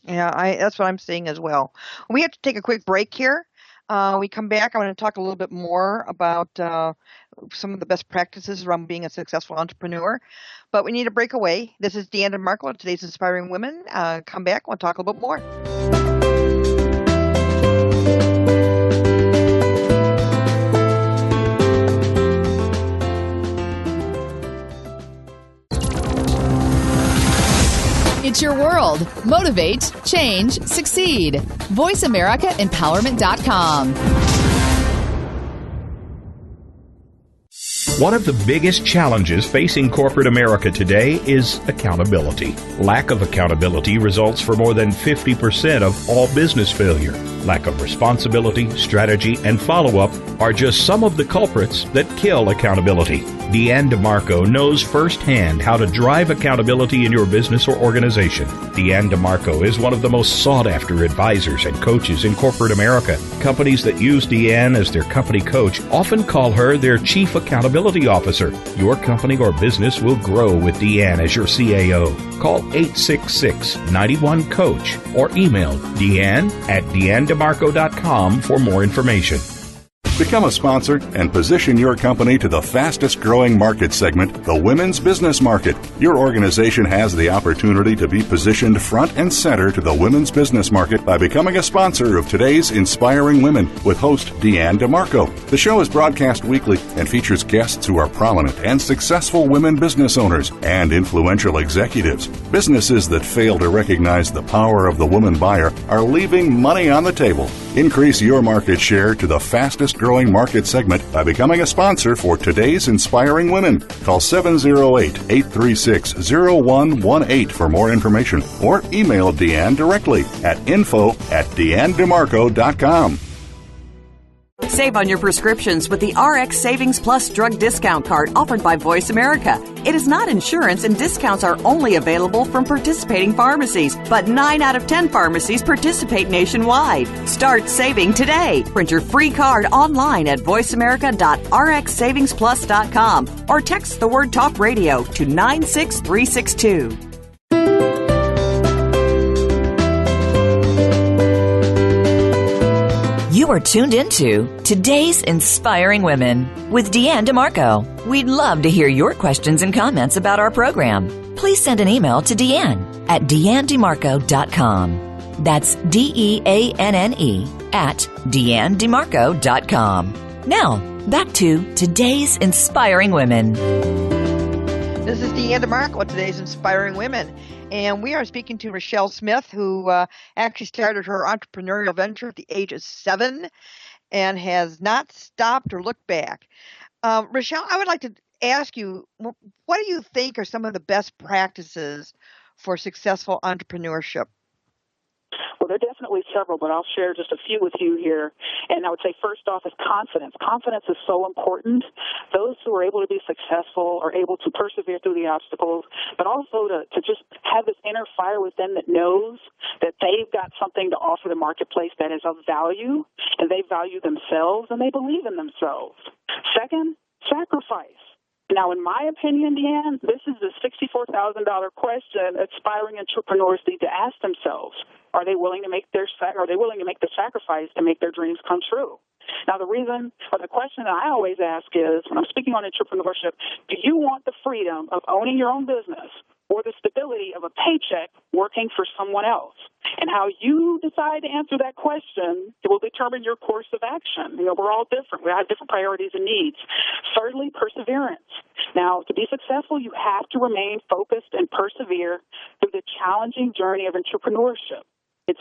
Yeah, that's what I'm seeing as well. We have to take a quick break here. We come back, I'm going to talk a little bit more about some of the best practices around being a successful entrepreneur. But we need a break away. This is Deanne and Demarco, today's Inspiring Women. Come back, we'll talk a little bit more. It's your world. Motivate, change, succeed. VoiceAmericaEmpowerment.com. One of the biggest challenges facing corporate America today is accountability. Lack of accountability results for more than 50% of all business failure. Lack of responsibility, strategy, and follow-up are just some of the culprits that kill accountability. Deanne Demarco knows firsthand how to drive accountability in your business or organization. Deanne Demarco is one of the most sought-after advisors and coaches in corporate America. Companies that use Deanne as their company coach often call her their Chief Accountability Officer. Your company or business will grow with Deanne as your CAO. Call 866-91-COACH or email deanne@deannedemarco.com for more information. Become a sponsor and position your company to the fastest growing market segment, the women's business market. Your organization has the opportunity to be positioned front and center to the women's business market by becoming a sponsor of today's Inspiring Women with host Deanne Demarco. The show is broadcast weekly and features guests who are prominent and successful women business owners and influential executives. Businesses that fail to recognize the power of the woman buyer are leaving money on the table. Increase your market share to the fastest growing market segment by becoming a sponsor for today's Inspiring Women. Call 708-836-0118 for more information or email Deanne directly at info@deannedemarco.com. Save on your prescriptions with the RX Savings Plus drug discount card offered by Voice America. It is not insurance, and discounts are only available from participating pharmacies, but 9 out of 10 pharmacies participate nationwide. Start saving today. Print your free card online at voiceamerica.rxsavingsplus.com or text the word Talk Radio to 96362. You are tuned into Today's Inspiring Women with Deanne Demarco. We'd love to hear your questions and comments about our program. Please send an email to Deanne at deannedemarco.com. That's DEANNE at deannedemarco.com. Now, back to Today's Inspiring Women. This is Deanne Demarco with Today's Inspiring Women. And we are speaking to Rachelle Smith, who actually started her entrepreneurial venture at the age of 7 and has not stopped or looked back. Rachelle, I would like to ask you, what do you think are some of the best practices for successful entrepreneurship? Well, there are definitely several, but I'll share just a few with you here. And I would say first off is confidence. Confidence is so important. Those who are able to be successful are able to persevere through the obstacles, but also to just have this inner fire within that knows that they've got something to offer the marketplace that is of value, and they value themselves, and they believe in themselves. Second, sacrifice. Now, in my opinion, Deanne, this is the $64,000 question aspiring entrepreneurs need to ask themselves. Are they willing to make the sacrifice to make their dreams come true? Now, the reason or the question that I always ask is, when I'm speaking on entrepreneurship, do you want the freedom of owning your own business or the stability of a paycheck working for someone else? And how you decide to answer that question, it will determine your course of action. You know, we're all different. We have different priorities and needs. Thirdly, perseverance. Now, to be successful, you have to remain focused and persevere through the challenging journey of entrepreneurship.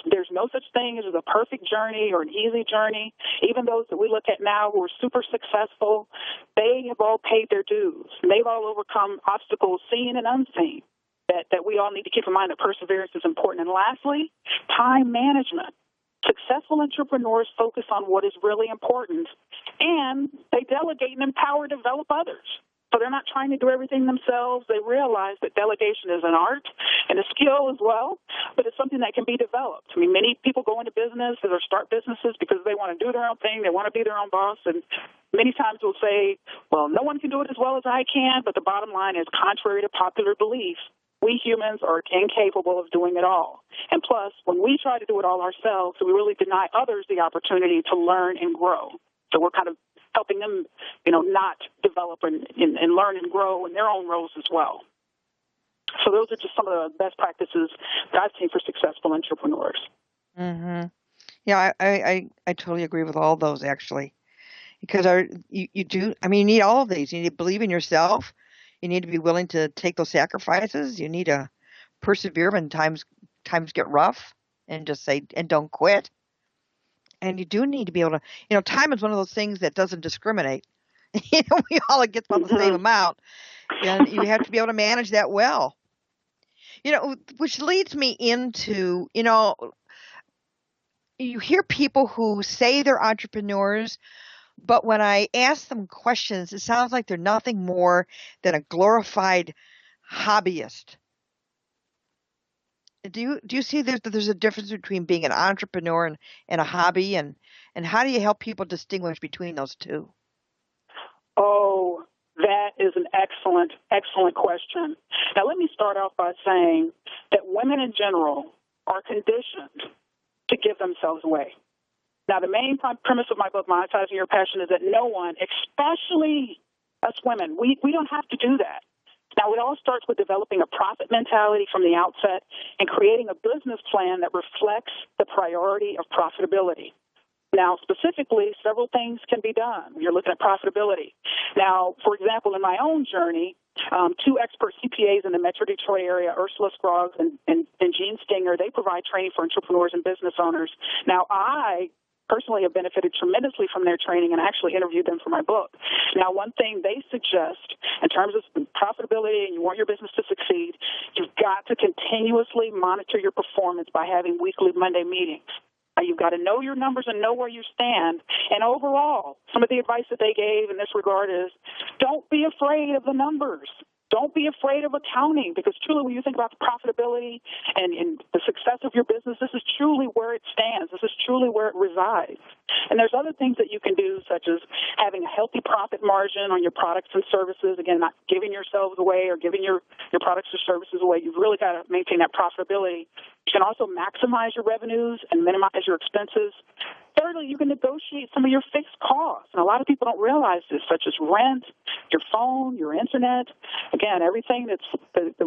There's no such thing as a perfect journey or an easy journey. Even those that we look at now who are super successful, they have all paid their dues. They've all overcome obstacles seen and unseen that we all need to keep in mind that perseverance is important. And lastly, time management. Successful entrepreneurs focus on what is really important, and they delegate and empower, develop others. So they're not trying to do everything themselves. They realize that delegation is an art and a skill as well, but it's something that can be developed. I mean, many people go into business or start businesses because they want to do their own thing. They want to be their own boss. And many times we'll say, well, no one can do it as well as I can. But the bottom line is, contrary to popular belief, we humans are incapable of doing it all. And plus, when we try to do it all ourselves, we really deny others the opportunity to learn and grow. So we're kind of helping them, not develop and learn and grow in their own roles as well. So those are just some of the best practices that I've seen for successful entrepreneurs. Mm-hmm. Yeah, I totally agree with all those, actually. Because you need all of these. You need to believe in yourself. You need to be willing to take those sacrifices. You need to persevere when times get rough, and just say, and don't quit. And you do need to be able to, time is one of those things that doesn't discriminate. We all get about the same amount, and you have to be able to manage that well. Which leads me into, you hear people who say they're entrepreneurs, but when I ask them questions, it sounds like they're nothing more than a glorified hobbyist. Do you see there's a difference between being an entrepreneur and a hobby, and how do you help people distinguish between those two? Oh, that is an excellent, excellent question. Now, let me start off by saying that women in general are conditioned to give themselves away. Now, the main premise of my book, Monetizing Your Passion, is that no one, especially us women, we don't have to do that. Now, it all starts with developing a profit mentality from the outset and creating a business plan that reflects the priority of profitability. Now, specifically, several things can be done when you're looking at profitability. Now, for example, in my own journey, two expert CPAs in the Metro Detroit area, Ursula Scroggs and Jean Stinger, they provide training for entrepreneurs and business owners. Now, I personally have benefited tremendously from their training and actually interviewed them for my book. Now, one thing they suggest in terms of profitability and you want your business to succeed, you've got to continuously monitor your performance by having weekly Monday meetings. Now, you've got to know your numbers and know where you stand. And overall, some of the advice that they gave in this regard is don't be afraid of the numbers. Don't be afraid of accounting, because truly when you think about the profitability and the success of your business, this is truly where it stands. This is truly where it resides. And there's other things that you can do, such as having a healthy profit margin on your products and services. Again, not giving yourselves away or giving your products or services away. You've really got to maintain that profitability. You can also maximize your revenues and minimize your expenses. Thirdly, you can negotiate some of your fixed costs. And a lot of people don't realize this, such as rent, your phone, your internet. Again, everything that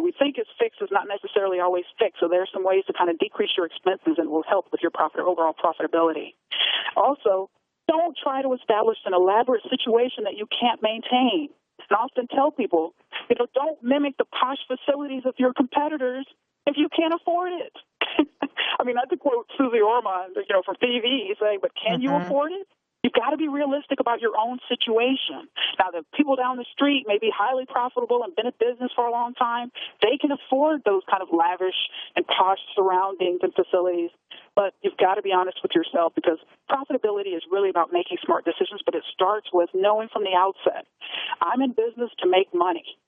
we think is fixed is not necessarily always fixed. So there are some ways to kind of decrease your expenses and will help with your overall profitability. Also, don't try to establish an elaborate situation that you can't maintain. And I often tell people, don't mimic the posh facilities of your competitors if you can't afford it. I mean, not to quote Susie Orman, from TV, saying, but can you afford it? You've got to be realistic about your own situation. Now, the people down the street may be highly profitable and been in business for a long time. They can afford those kind of lavish and posh surroundings and facilities. But you've got to be honest with yourself, because profitability is really about making smart decisions, but it starts with knowing from the outset, I'm in business to make money.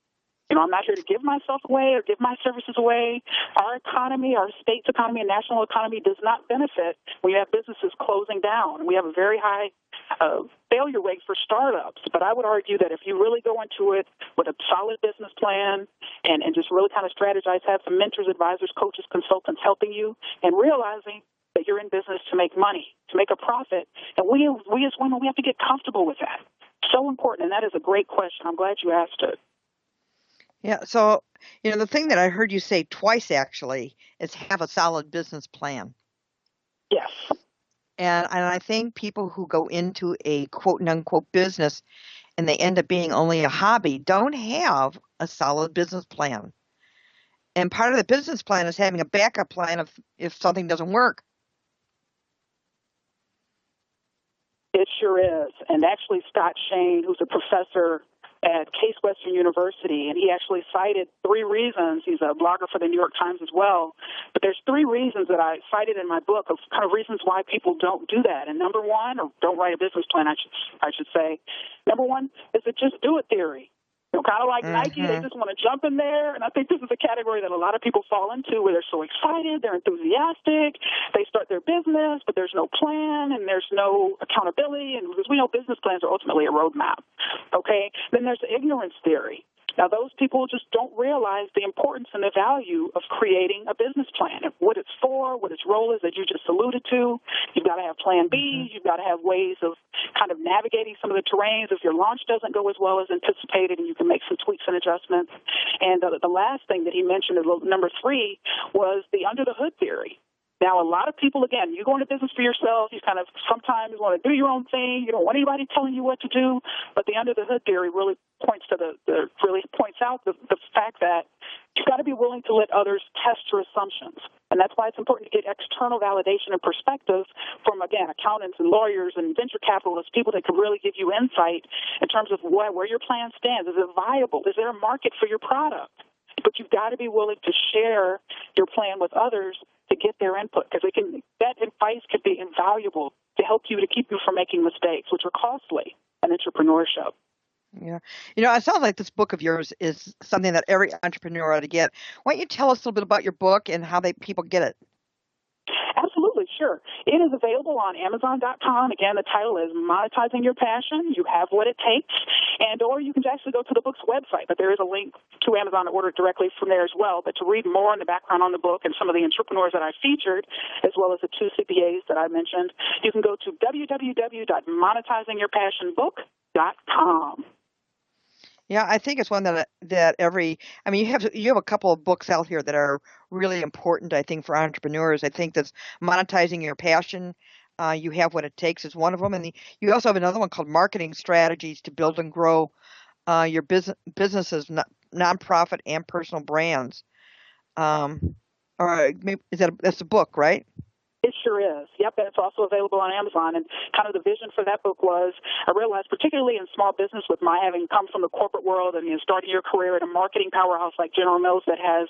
I'm not here to give myself away or give my services away. Our economy, our state's economy and national economy does not benefit when you have businesses closing down. We have a very high failure rate for startups. But I would argue that if you really go into it with a solid business plan and just really kind of strategize, have some mentors, advisors, coaches, consultants helping you, and realizing that you're in business to make money, to make a profit. And we as women, we have to get comfortable with that. So important, and that is a great question. I'm glad you asked it. Yeah, so, the thing that I heard you say twice, actually, is have a solid business plan. Yes. And I think people who go into a quote-unquote business and they end up being only a hobby don't have a solid business plan. And part of the business plan is having a backup plan if something doesn't work. It sure is. And actually, Scott Shane, who's a professor at Case Western University, and he actually cited 3 reasons. He's a blogger for the New York Times as well. But there's 3 reasons that I cited in my book of kind of reasons why people don't do that. And number one, or don't write a business plan, I should say. Number one is the just do it theory. Kind of like Nike, they just want to jump in there. And I think this is a category that a lot of people fall into, where they're so excited, they're enthusiastic, they start their business, but there's no plan and there's no accountability. And because we know business plans are ultimately a roadmap. Okay? Then there's the ignorance theory. Now, those people just don't realize the importance and the value of creating a business plan, what it's for, what its role is that you just alluded to. You've got to have plan B. You've got to have ways of kind of navigating some of the terrains if your launch doesn't go as well as anticipated, and you can make some tweaks and adjustments. And the last thing that he mentioned, number 3, was the under the hood theory. Now, a lot of people, again, you go into business for yourself. You kind of sometimes want to do your own thing. You don't want anybody telling you what to do. But the under the hood theory really points to points out the fact that you've got to be willing to let others test your assumptions. And that's why it's important to get external validation and perspective from, again, accountants and lawyers and venture capitalists, people that can really give you insight in terms of where your plan stands. Is it viable? Is there a market for your product? But you've got to be willing to share your plan with others to get their input, because that advice could be invaluable to help you, to keep you from making mistakes, which are costly in entrepreneurship. Yeah. It sounds like this book of yours is something that every entrepreneur ought to get. Why don't you tell us a little bit about your book and how people get it? Absolutely, sure. It is available on Amazon.com. Again, the title is Monetizing Your Passion. You have what it takes. Or you can actually go to the book's website, but there is a link to Amazon to order directly from there as well. But to read more on the background on the book and some of the entrepreneurs that I featured, as well as the 2 CPAs that I mentioned, you can go to www.monetizingyourpassionbook.com. Yeah, I think it's one that you have a couple of books out here that are really important, I think, for entrepreneurs. I think that's Monetizing Your Passion. You Have What It Takes is one of them. And you also have another one called Marketing Strategies to Build and Grow Your Businesses, Nonprofit and Personal Brands. Maybe that's a book, right? It sure is. Yep, and it's also available on Amazon. And kind of the vision for that book was, I realized, particularly in small business, with my having come from the corporate world and starting your career at a marketing powerhouse like General Mills that has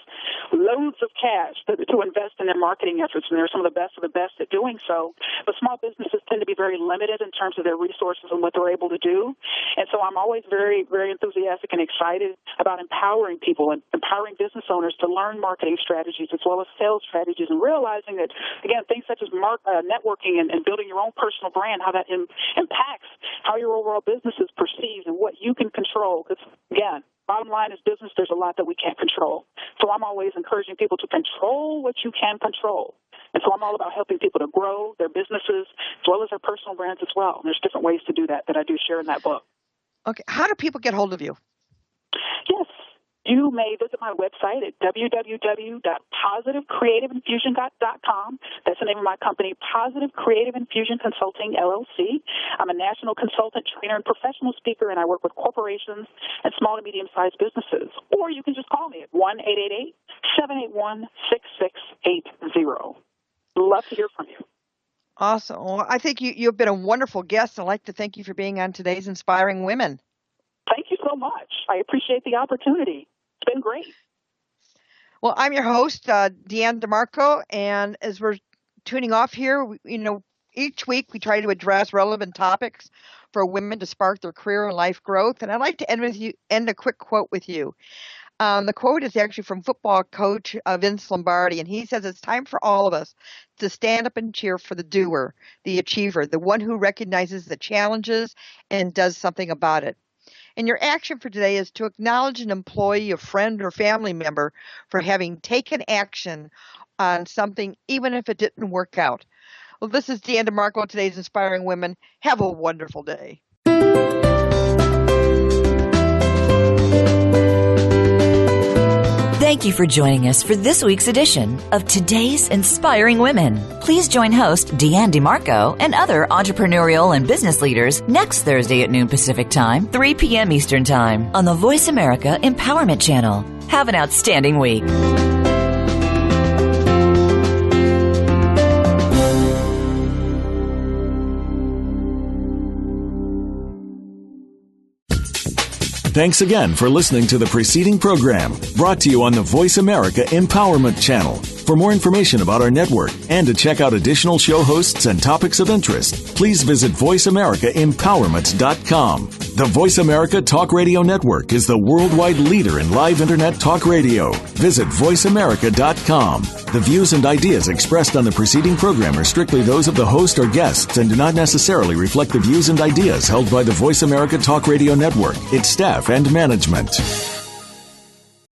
loads of cash to invest in their marketing efforts, and they're some of the best at doing so. But small businesses tend to be very limited in terms of their resources and what they're able to do. And so I'm always very, very enthusiastic and excited about empowering people and empowering business owners to learn marketing strategies as well as sales strategies, and realizing that, again, things such as networking and building your own personal brand, how that impacts how your overall business is perceived and what you can control. Because, again, bottom line is business, there's a lot that we can't control. So I'm always encouraging people to control what you can control. And so I'm all about helping people to grow their businesses as well as their personal brands as well. And there's different ways to do that I do share in that book. Okay. How do people get hold of you? Yes. You may visit my website at www.positivecreativeinfusion.com. That's the name of my company, Positive Creative Infusion Consulting, LLC. I'm a national consultant, trainer, and professional speaker, and I work with corporations and small to medium-sized businesses. Or you can just call me at 1-888-781-6680. Love to hear from you. Awesome. Well, I think you've been a wonderful guest. I'd like to thank you for being on today's Inspiring Women. Thank you so much. I appreciate the opportunity. It's been great. Well, I'm your host, Deanne Demarco, and as we're tuning off here, each week we try to address relevant topics for women to spark their career and life growth. And I'd like to end a quick quote with you. The quote is actually from football coach Vince Lombardi, and he says, "It's time for all of us to stand up and cheer for the doer, the achiever, the one who recognizes the challenges and does something about it." And your action for today is to acknowledge an employee, a friend, or family member for having taken action on something, even if it didn't work out. Well, this is Deanne Demarco, today's Inspiring Women. Have a wonderful day. Thank you for joining us for this week's edition of Today's Inspiring Women. Please join host Deanne Demarco and other entrepreneurial and business leaders next Thursday at noon Pacific Time, 3 p.m. Eastern Time on the Voice America Empowerment Channel. Have an outstanding week. Thanks again for listening to the preceding program brought to you on the Voice America Empowerment Channel. For more information about our network and to check out additional show hosts and topics of interest, please visit voiceamericaempowerment.com. The Voice America Talk Radio Network is the worldwide leader in live Internet talk radio. Visit voiceamerica.com. The views and ideas expressed on the preceding program are strictly those of the host or guests and do not necessarily reflect the views and ideas held by the Voice America Talk Radio Network, its staff, and management.